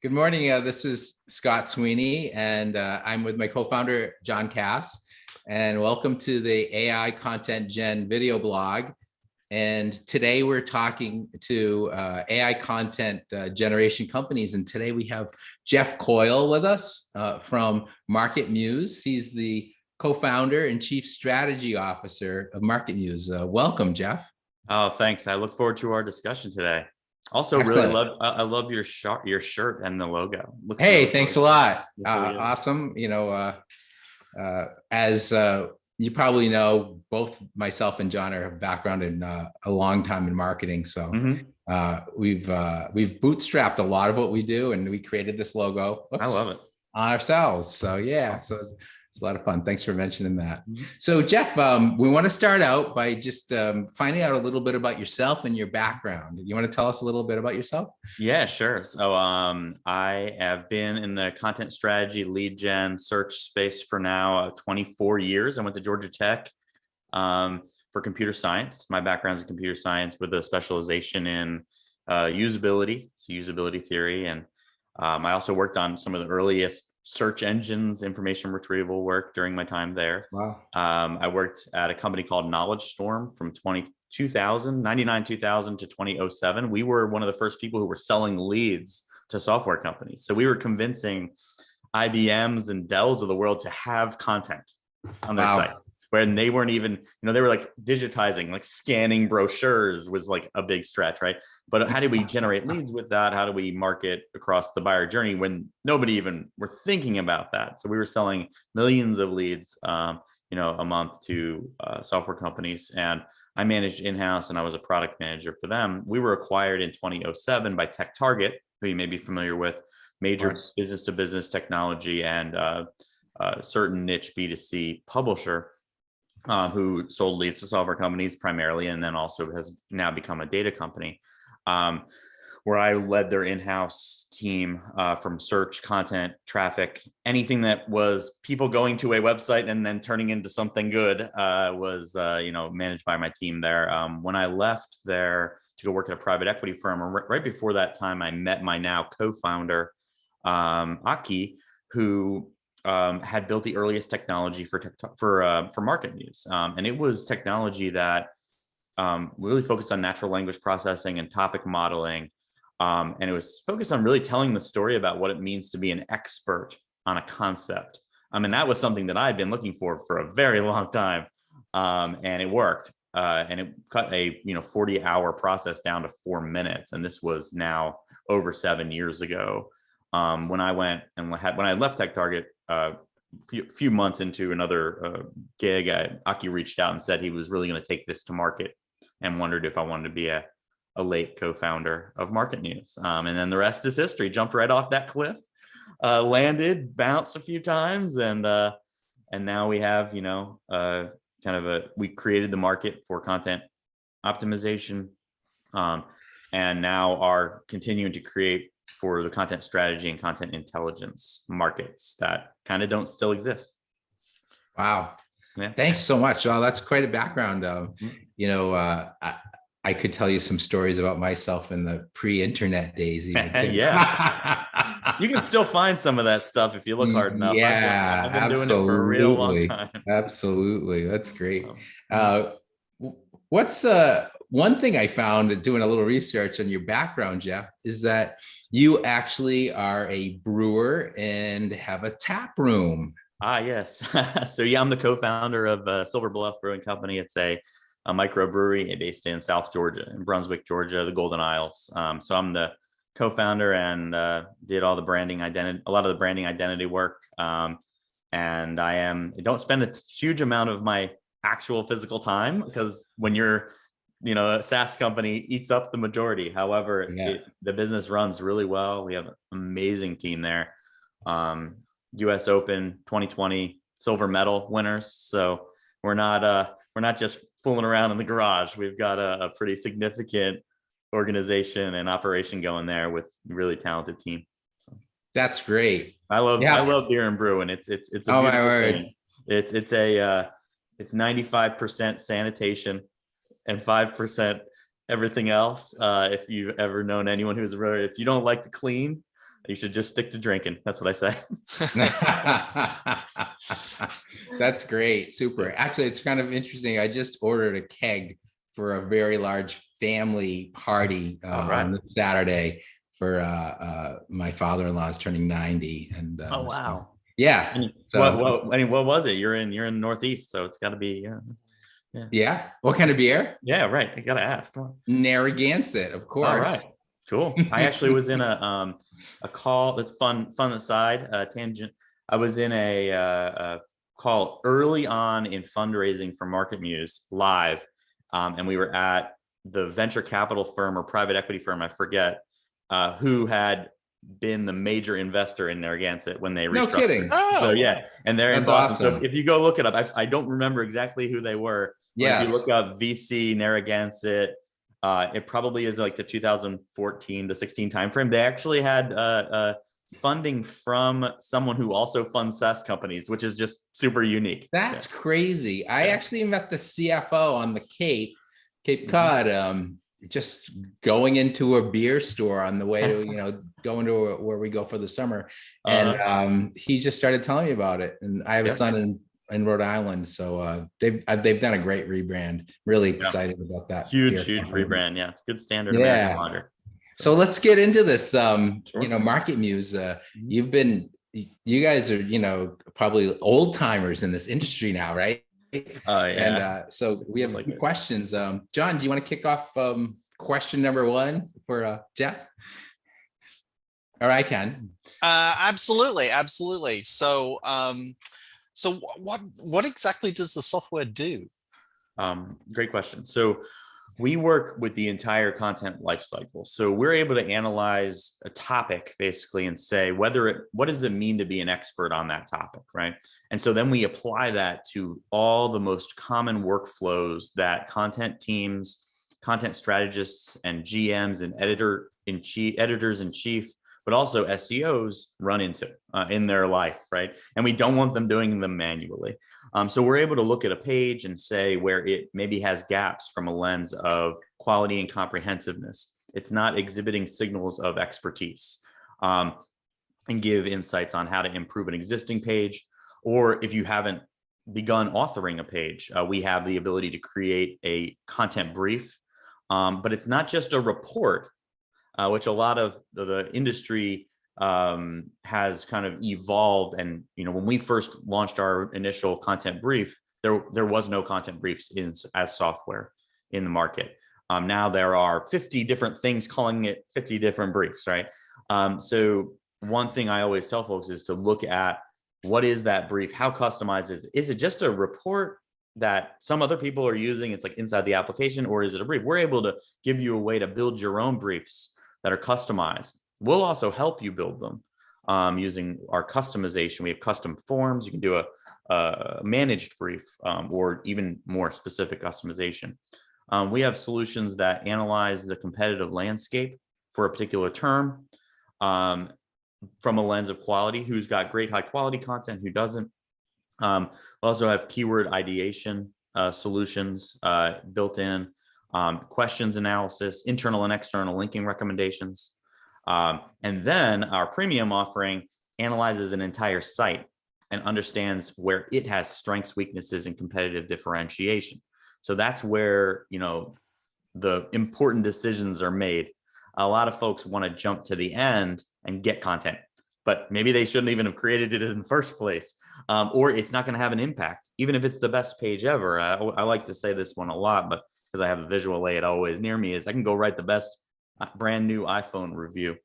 Good morning. This is Scott Sweeney, and I'm with my co-founder, John Cass. And welcome to the AI Content Gen video blog. And today we're talking to AI content generation companies. And today we have Jeff Coyle with us from MarketMuse. He's the co-founder and chief strategy officer of MarketMuse. Welcome, Jeff. Oh, thanks. I look forward to our discussion today. Also, Excellent. I love your shirt and the logo. Hey, thanks a lot. Really Awesome. As you probably know, both myself and John are background in a long time in marketing. So we've bootstrapped a lot of what we do, and we created this logo. I love it ourselves. So yeah, so it's a lot of fun. Thanks for mentioning that. So Jeff, we want to start out by just finding out a little bit about yourself and your background. You want to tell us a little bit about yourself? Yeah, sure. So I have been in the content strategy, lead gen, search space for now 24 years. I went to Georgia Tech for computer science. My background is in computer science with a specialization in usability, so usability theory. And I also worked on some of the earliest search engines, information retrieval work during my time there. Wow. I worked at a company called Knowledge Storm from 2000 to 2007. We were one of the first people who were selling leads to software companies. So we were convincing IBMs and Dells of the world to have content on their sites. When they weren't even, they were like digitizing, like scanning brochures was like a big stretch, right? But how do we generate leads with that? How do we market across the buyer journey when nobody even were thinking about that? So we were selling millions of leads, a month to software companies. And I managed in-house and I was a product manager for them. We were acquired in 2007 by TechTarget, who you may be familiar with, major business to business technology and certain niche B2C publisher. Who sold leads to software companies primarily, and then also has now become a data company, where I led their in-house team from search, content, traffic, anything that was people going to a website and then turning into something good was managed by my team there. When I left there to go work at a private equity firm, right before that time, I met my now co-founder, Aki, who had built the earliest technology for MarketMuse, and it was technology that really focused on natural language processing and topic modeling, and it was focused on really telling the story about what it means to be an expert on a concept. And that was something that I had been looking for a very long time, and it worked. And it cut a 40-hour process down to 4 minutes, and this was now over 7 years ago. When I went and when I left TechTarget, a few months into another gig, Aki reached out and said he was really going to take this to market and wondered if I wanted to be a late co-founder of MarketMuse. And then the rest is history. Jumped right off that cliff, landed, bounced a few times, and now we have we created the market for content optimization, and now are continuing to create for the content strategy and content intelligence markets that kind of don't still exist. Wow. Yeah. Thanks so much. Well, that's quite a background. I could tell you some stories about myself in the pre-internet days. Even too. Yeah. You can still find some of that stuff if you look hard enough. Yeah, I've been doing it for a real long time. Absolutely. That's great. What's one thing I found doing a little research on your background, Jeff, is that you actually are a brewer and have a tap room. Yes. So yeah, I'm the co-founder of Silver Bluff Brewing Company. It's a microbrewery based in South Georgia, in Brunswick, Georgia, the Golden Isles. So I'm the co-founder and did all the a lot of the branding identity work. And I don't spend a huge amount of my actual physical time, because when you're a SaaS company, eats up the majority. However, the business runs really well. We have an amazing team there. US Open 2020 silver medal winners. So we're not just fooling around in the garage. We've got a pretty significant organization and operation going there with a really talented team. So that's great. I love beer and brewing. It's a beautiful thing. It's 95% sanitation and 5% everything else. If you've ever known anyone who's a brewer, if you don't like to clean, You should just stick to drinking. That's what I say. That's great. Super. Actually, it's kind of interesting. I just ordered a keg for a very large family party All right. on this Saturday for my father-in-law is turning 90. And Oh, wow. yeah. So what was it? You're in Northeast, so it's got to be yeah. What kind of beer? Yeah, right. I gotta ask. Come on. Narragansett, of All course. right. Cool. I actually was in a call. That's fun aside, tangent. I was in a call early on in fundraising for MarketMuse live, and we were at the venture capital firm or private equity firm, I forget, who had been the major investor in Narragansett when they restructured. No kidding. So yeah, and they're in That's Boston. awesome. So if you go look it up, I don't remember exactly who they were. But Yes. if you look up VC Narragansett, it probably is like the 2014 to 16 timeframe. They actually had funding from someone who also funds SaaS companies, which is just super unique. That's crazy. I actually met the CFO on the Cape Cod, just going into a beer store on the way to, going to where we go for the summer. And he just started telling me about it. And I have a son in Rhode Island. So they've done a great rebrand. Really excited about that. Huge rebrand. Yeah. It's good standard. Yeah. Lager. So let's get into this. Sure. MarketMuse, you guys are, probably old timers in this industry now, right? Oh, yeah. And so we have a few questions. John, do you want to kick off question number one for Jeff? Or I can. Absolutely. So, so what exactly does the software do? Great question. So we work with the entire content lifecycle. So we're able to analyze a topic basically and say what does it mean to be an expert on that topic, right? And so then we apply that to all the most common workflows that content teams, content strategists, and GMs and editors in chief, but also SEOs run into in their life, right? And we don't want them doing them manually. So we're able to look at a page and say where it maybe has gaps from a lens of quality and comprehensiveness. It's not exhibiting signals of expertise, and give insights on how to improve an existing page. Or if you haven't begun authoring a page, we have the ability to create a content brief. But it's not just a report, which a lot of the industry has kind of evolved. And when we first launched our initial content brief, there was no content briefs as software in the market. Now there are 50 different things calling it 50 different briefs, right? So one thing I always tell folks is to look at what is that brief, how customized is it just a report that some other people are using, it's like inside the application, or is it a brief? We're able to give you a way to build your own briefs that are customized. We'll also help you build them using our customization. We have custom forms. You can do a managed brief or even more specific customization. We have solutions that analyze the competitive landscape for a particular term from a lens of quality, who's got great high quality content, who doesn't. We also have keyword ideation solutions built in. Questions analysis, internal and external linking recommendations. And then our premium offering analyzes an entire site and understands where it has strengths, weaknesses, and competitive differentiation. So that's where, the important decisions are made. A lot of folks want to jump to the end and get content, but maybe they shouldn't even have created it in the first place. Or it's not going to have an impact, even if it's the best page ever. I like to say this one a lot, but because I have a visual aid always near me, is I can go write the best brand new iPhone review,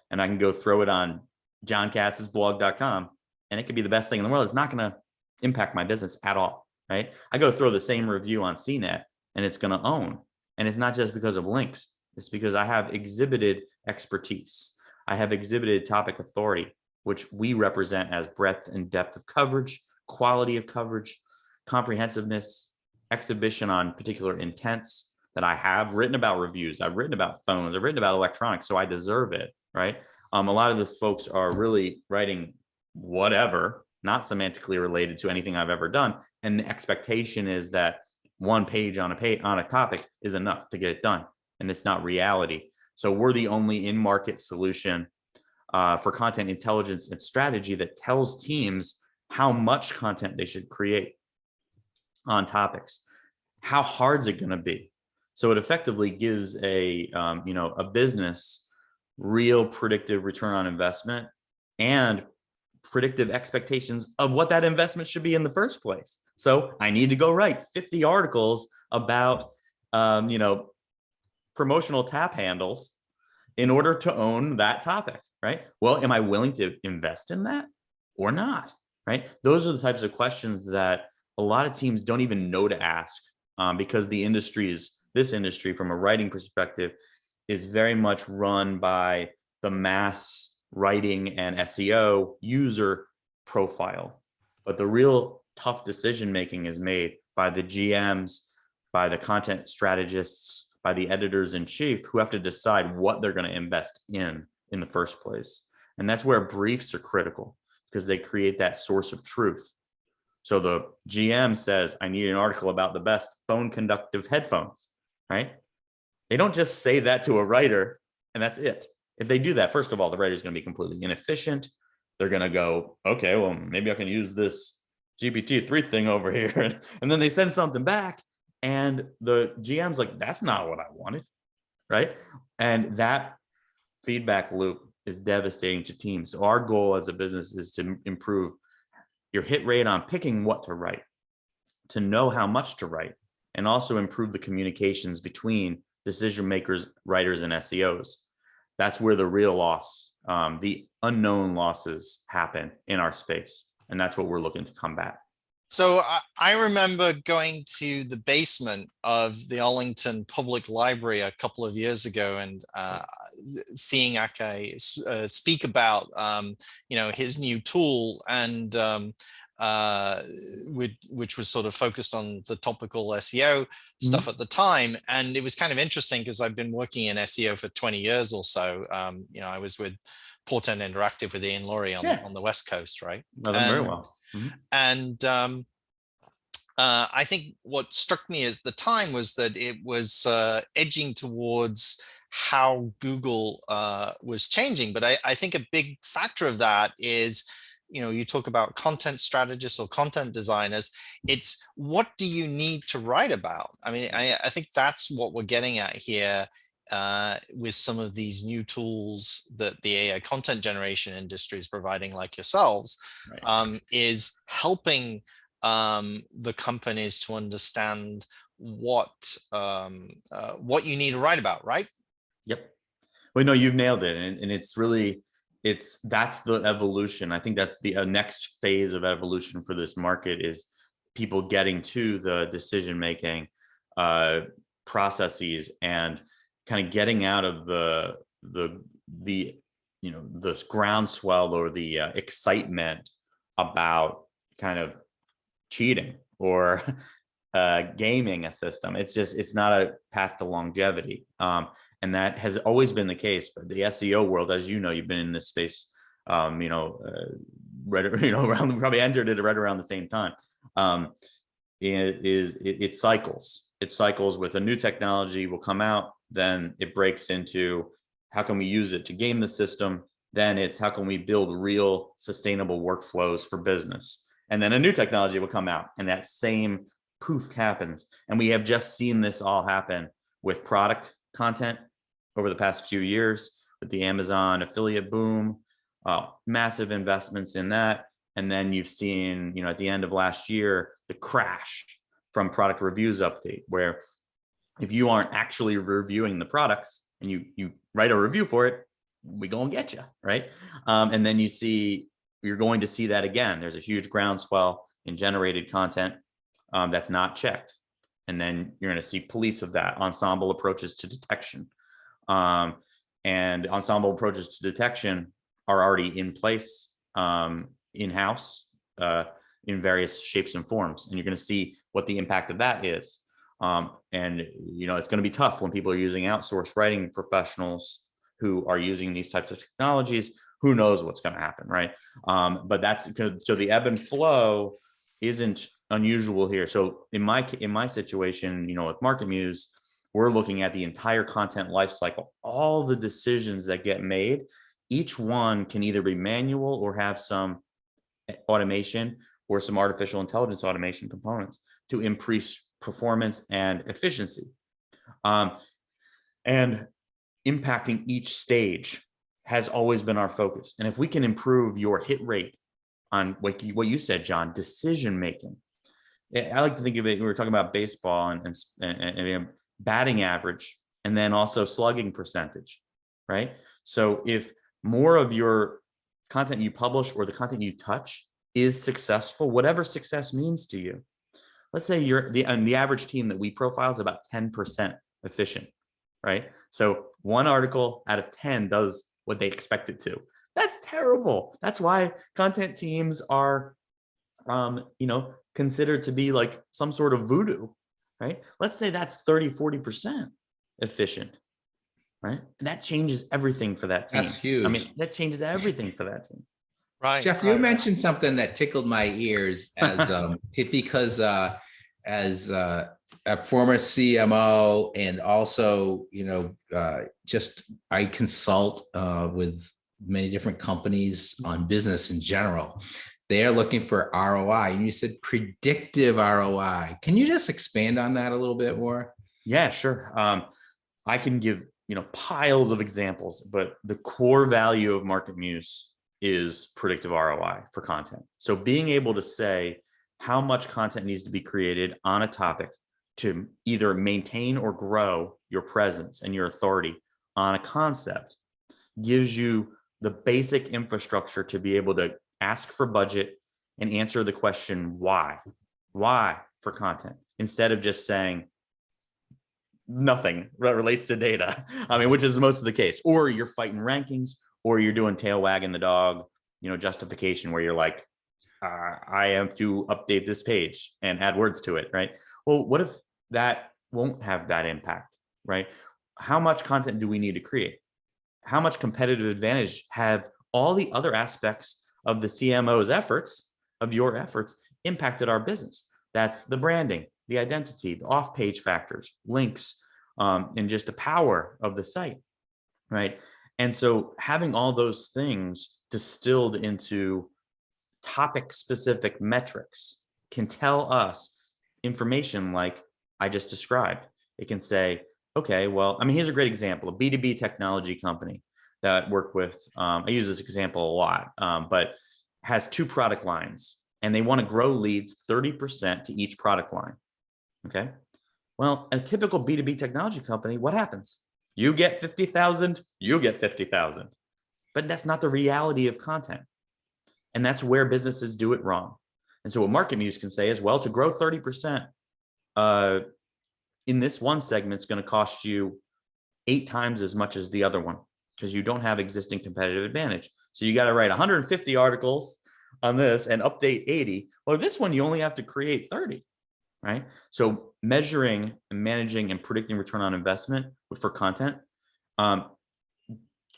and I can go throw it on johncassisblog.com, and it could be the best thing in the world. It's not going to impact my business at all, right? I go throw the same review on CNET, and it's going to own. And it's not just because of links. It's because I have exhibited expertise. I have exhibited topic authority, which we represent as breadth and depth of coverage, quality of coverage, comprehensiveness, exhibition on particular intents that I have written about reviews. I've written about phones. I've written about electronics, so I deserve it, right? A lot of those folks are really writing whatever, not semantically related to anything I've ever done. And the expectation is that one page on a topic is enough to get it done. And it's not reality. So we're the only in-market solution for content intelligence and strategy that tells teams how much content they should create on topics. How hard is it going to be? So it effectively gives a business real predictive return on investment and predictive expectations of what that investment should be in the first place. So I need to go write 50 articles about promotional tap handles in order to own that topic, right? Well, am I willing to invest in that or not, right? Those are the types of questions that a lot of teams don't even know to ask, because this industry from a writing perspective is very much run by the mass writing and SEO user profile. But the real tough decision making is made by the GMs, by the content strategists, by the editors in chief, who have to decide what they're going to invest in the first place. And that's where briefs are critical, because they create that source of truth. So the GM says, I need an article about the best phone conductive headphones, right? They don't just say that to a writer and that's it. If they do that, first of all, the writer's going to be completely inefficient. They're going to go, okay, well, maybe I can use this GPT-3 thing over here. And then they send something back and the GM's like, that's not what I wanted, right? And that feedback loop is devastating to teams. So our goal as a business is to improve your hit rate on picking what to write, to know how much to write, and also improve the communications between decision makers, writers, and SEOs. That's where the real loss, the unknown losses happen in our space. And that's what we're looking to combat. So I remember going to the basement of the Arlington Public Library a couple of years ago and seeing Ake speak about his new tool, and which was sort of focused on the topical SEO stuff at the time. And it was kind of interesting because I've been working in SEO for 20 years or so. I was with Portent Interactive with Ian Laurie on the West Coast, right? Know them very well. And I think what struck me at the time was that it was edging towards how Google was changing. But I think a big factor of that is, you talk about content strategists or content designers. It's what do you need to write about? I mean, I think that's what we're getting at here with some of these new tools that the AI content generation industry is providing, like yourselves, right. Is helping the companies to understand what you need to write about, right? Yep. Well, no, you've nailed it, and it's really that's the evolution. I think that's the next phase of evolution for this market, is people getting to the decision making processes and kind of getting out of the groundswell or the excitement about kind of cheating or gaming a system. It's not a path to longevity, and that has always been the case. But the SEO world, as you know, you've been in this space, right, around, probably entered it right around the same time. It cycles. It cycles with a new technology will come out, then it breaks into how can we use it to game the system, then it's how can we build real sustainable workflows for business, and then a new technology will come out and that same poof happens. And we have just seen this all happen with product content over the past few years with the Amazon affiliate boom, massive investments in that. And then you've seen, at the end of last year, the crash from product reviews update, where if you aren't actually reviewing the products and you write a review for it, we gonna get you, right? And then you're going to see that again. There's a huge groundswell in generated content that's not checked. And then you're going to see police of that, ensemble approaches to detection. And ensemble approaches to detection are already in place in-house in various shapes and forms. And you're going to see what the impact of that is. And it's going to be tough when people are using outsourced writing professionals who are using these types of technologies. Who knows what's going to happen, right? But that's good. So the ebb and flow isn't unusual here. So in my situation, with MarketMuse, we're looking at the entire content lifecycle, all the decisions that get made each one can either be manual or have some automation or some artificial intelligence automation components to increase performance and efficiency. And impacting each stage has always been our focus. And if we can improve your hit rate on what you said, John, decision making. I like to think of it, we were talking about baseball and batting average, and then also slugging percentage, right? So if more of your content you publish or the content you touch is successful, whatever success means to you, let's say the average team that we profile is about 10% efficient, right? So one article out of 10 does what they expect it to. That's terrible. That's why content teams are, considered to be like some sort of voodoo, right? Let's say that's 30, 40% efficient, right? And that changes everything for that team. That's huge. I mean, that changes everything for that team. Right. Jeff, you mentioned something that tickled my ears as because as a former CMO, and also, just I consult with many different companies on business in general. They are looking for ROI, and you said predictive ROI. Can you just expand on that a little bit more? Yeah, sure. I can give piles of examples, but the core value of MarketMuse is predictive ROI for content. So being able to say how much content needs to be created on a topic to either maintain or grow your presence and your authority on a concept gives you the basic infrastructure to be able to ask for budget and answer the question why for content, instead of just saying nothing that relates to data. I mean, which is most of the case, or you're fighting rankings, or you're doing tail wagging the dog, justification where you're like, I have to update this page and add words to it, right? Well, what if that won't have that impact, right? How much content do we need to create? How much competitive advantage have all the other aspects of the CMO's efforts, of your efforts, impacted our business? That's the branding, the identity, the off-page factors, links, and just the power of the site, right? And so having all those things distilled into topic-specific metrics can tell us information like I just described. It can say, okay, well, I mean, here's a great example, a B2B technology company that worked with, I use this example a lot, but has 2 product lines, and they want to grow leads 30% to each product line, okay? Well, a typical B2B technology company, what happens? You get 50,000, you get 50,000, but that's not the reality of content. And that's where businesses do it wrong. And so what MarketMuse can say is, well, to grow 30% in this one segment is going to cost you 8 times as much as the other one, because you don't have existing competitive advantage. So you got to write 150 articles on this and update 80. Well, this one, you only have to create 30, right? So measuring and managing and predicting return on investment for content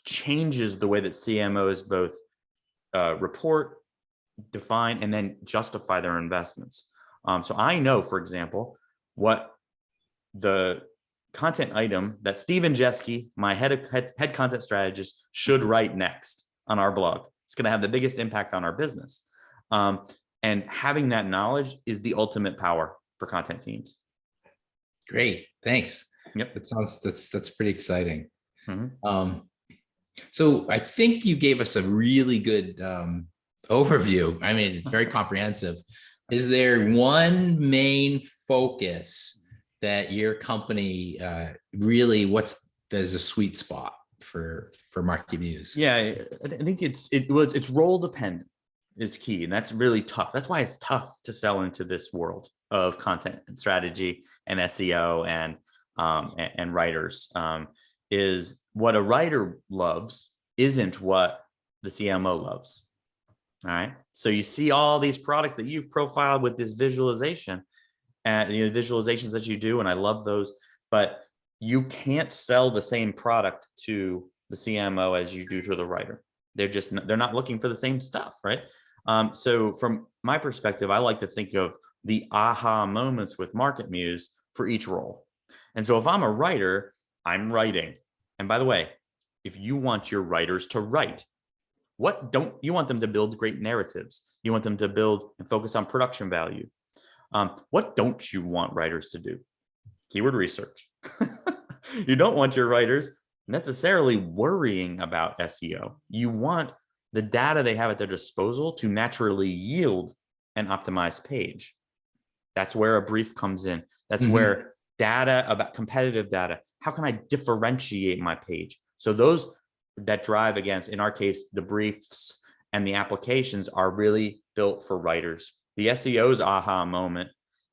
changes the way that CMOs both report, define, and then justify their investments. So I know, for example, what the content item that Steven Jeske, my head content strategist, should write next on our blog. It's going to have the biggest impact on our business. And having that knowledge is the ultimate power for content teams. Great, thanks. Yep. That's pretty exciting. Mm-hmm. So I think you gave us a really good overview. I mean, it's very comprehensive. Is there one main focus that your company really, there's a sweet spot for MarketMuse? Yeah, I think it's role dependent is key, and that's really tough. That's why it's tough to sell into this world of content and strategy and SEO and writers. Is what a writer loves isn't what the CMO loves. All right. So you see all these products that you've profiled with this visualization and visualizations that you do, and I love those, but you can't sell the same product to the CMO as you do to the writer. They're not looking for the same stuff, right? So from my perspective, I like to think of the aha moments with MarketMuse for each role. And so if I'm a writer, I'm writing. And by the way, if you want your writers to write, what don't you want them to build great narratives? You want them to build and focus on production value. What don't you want writers to do? Keyword research. You don't want your writers necessarily worrying about SEO. You want the data they have at their disposal to naturally yield an optimized page. That's where a brief comes in. That's where data about competitive data. How can I differentiate my page? So those that drive against, in our case, the briefs and the applications are really built for writers. The SEO's aha moment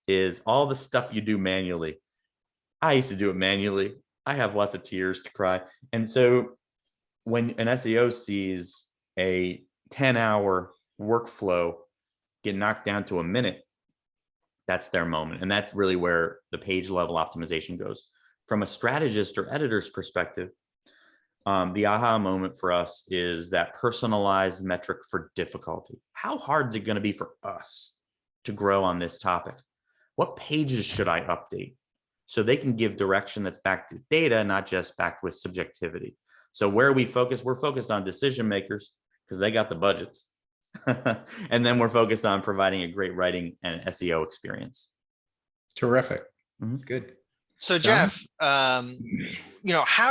is all the stuff you do manually. I used to do it manually. I have lots of tears to cry. And so when an SEO sees a 10-hour workflow get knocked down to a minute, that's their moment. And that's really where the page level optimization goes. From a strategist or editor's perspective, the aha moment for us is that personalized metric for difficulty. How hard is it going to be for us to grow on this topic? What pages should I update? So they can give direction that's backed with data, not just backed with subjectivity. So where we focus, we're focused on decision makers because they got the budgets. And then we're focused on providing a great writing and SEO experience. Terrific. Good. So Jeff, how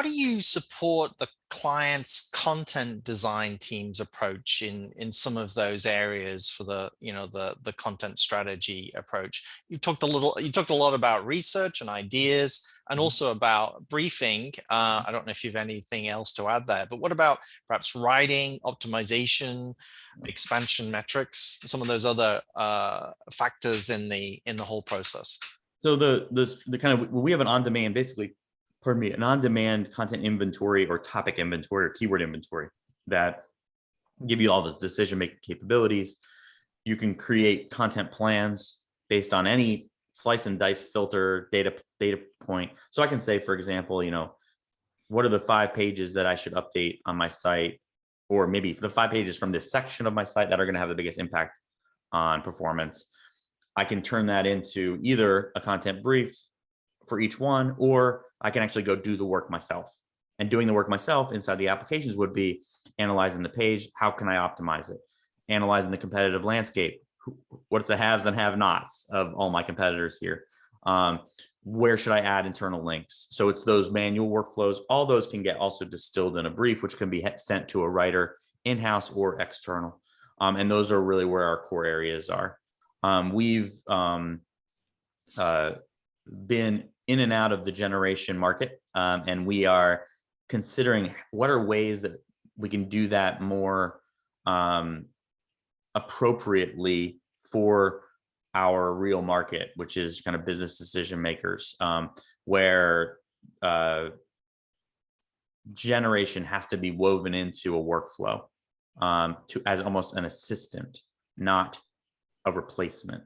do you support the client's content design team's approach in some of those areas for the content strategy approach? You talked a lot about research and ideas and also about briefing. I don't know if you have anything else to add there, but what about perhaps writing, optimization, expansion metrics, some of those other factors in the whole process? So the kind of, we have an on-demand, basically, an on-demand content inventory or topic inventory or keyword inventory that give you all those decision-making capabilities. You can create content plans based on any slice and dice filter data point. So I can say, for example, what are the 5 pages that I should update on my site, or maybe the 5 pages from this section of my site that are going to have the biggest impact on performance. I can turn that into either a content brief for each one, or I can actually go do the work myself. And doing the work myself inside the applications would be analyzing the page. How can I optimize it? Analyzing the competitive landscape. What's the haves and have-nots of all my competitors here? Where should I add internal links? So it's those manual workflows. All those can get also distilled in a brief, which can be sent to a writer in-house or external. And those are really where our core areas are. We've been in and out of the generation market, and we are considering what are ways that we can do that more appropriately for our real market, which is kind of business decision makers, where generation has to be woven into a workflow as almost an assistant, not a replacement,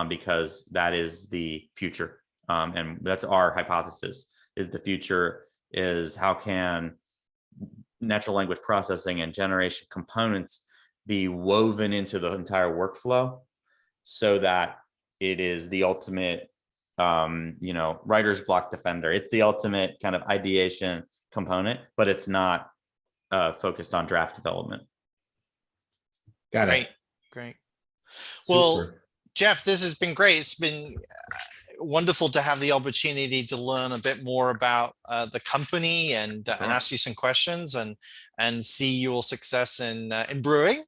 because that is the future. And that's our hypothesis, is the future is how can natural language processing and generation components be woven into the entire workflow so that it is the ultimate, writer's block defender. It's the ultimate kind of ideation component, but it's not focused on draft development. Got it. Great. Super. Well, Jeff, this has been great. It's been wonderful to have the opportunity to learn a bit more about the company and ask you some questions and see your success in brewing,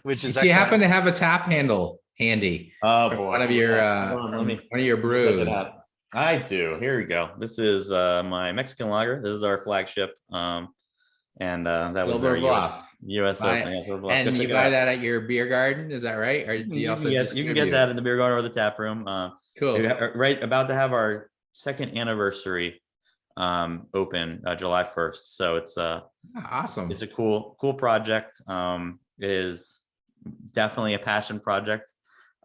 which is excellent. Do you happen to have a tap handle handy? Oh boy, one of your brews. I do. Here we go. This is my Mexican lager. This is our flagship. And that was their US opening. And you buy that at your beer garden, is that right? Or do you also you can get that in the beer garden or the tap room. Cool. We're right about to have our 2nd anniversary open July 1st. So it's awesome. It's a cool project. It is definitely a passion project,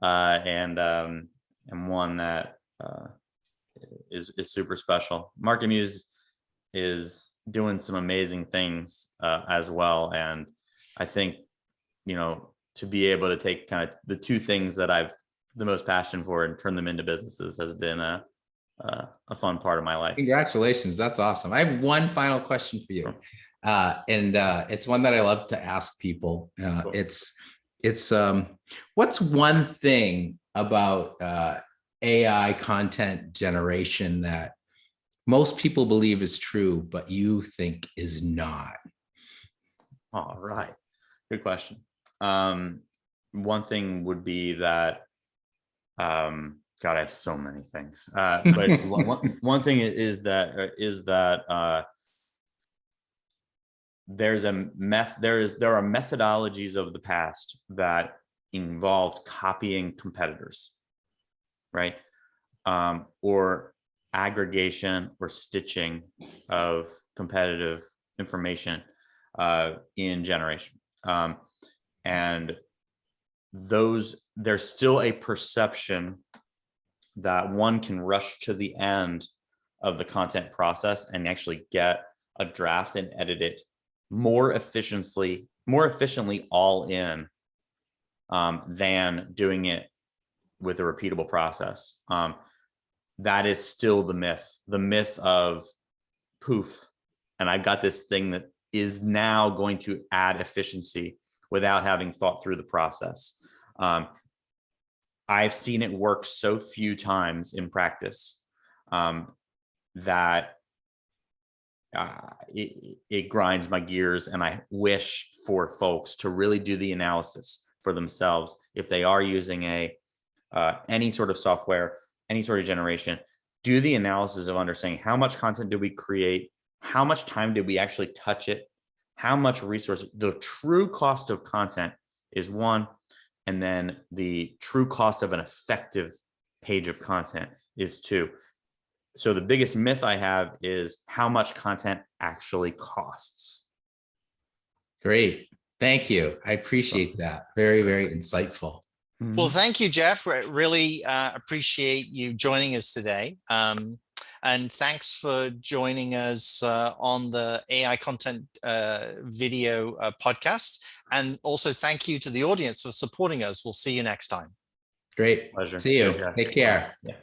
and one that is super special. MarketMuse is doing some amazing things as well, and I think to be able to take kind of the 2 things that I've the most passion for and turn them into businesses has been a fun part of my life. Congratulations. That's awesome. I have one final question for you. And it's one that I love to ask people. Cool. It's what's one thing about AI content generation that most people believe is true, but you think is not? All right. Good question. One thing would be that, God, I have so many things. But one thing is that there are methodologies of the past that involved copying competitors, right? Or aggregation or stitching of competitive information in generation. And there's still a perception that one can rush to the end of the content process and actually get a draft and edit it more efficiently all in than doing it with a repeatable process. That is still the myth of poof, and I've got this thing that is now going to add efficiency without having thought through the process. I've seen it work so few times in practice that it grinds my gears, and I wish for folks to really do the analysis for themselves if they are using any sort of software, any sort of generation. Do the analysis of understanding how much content did we create, how much time did we actually touch it, how much resource. The true cost of content is one, and then the true cost of an effective page of content is two. So the biggest myth I have is how much content actually costs. Great. Thank you. I appreciate that. Very, very insightful. Well, thank you, Jeff. Really appreciate you joining us today. And thanks for joining us on the AI content video podcast. And also thank you to the audience for supporting us. We'll see you next time. Great. Pleasure. See you. Take care. Yeah.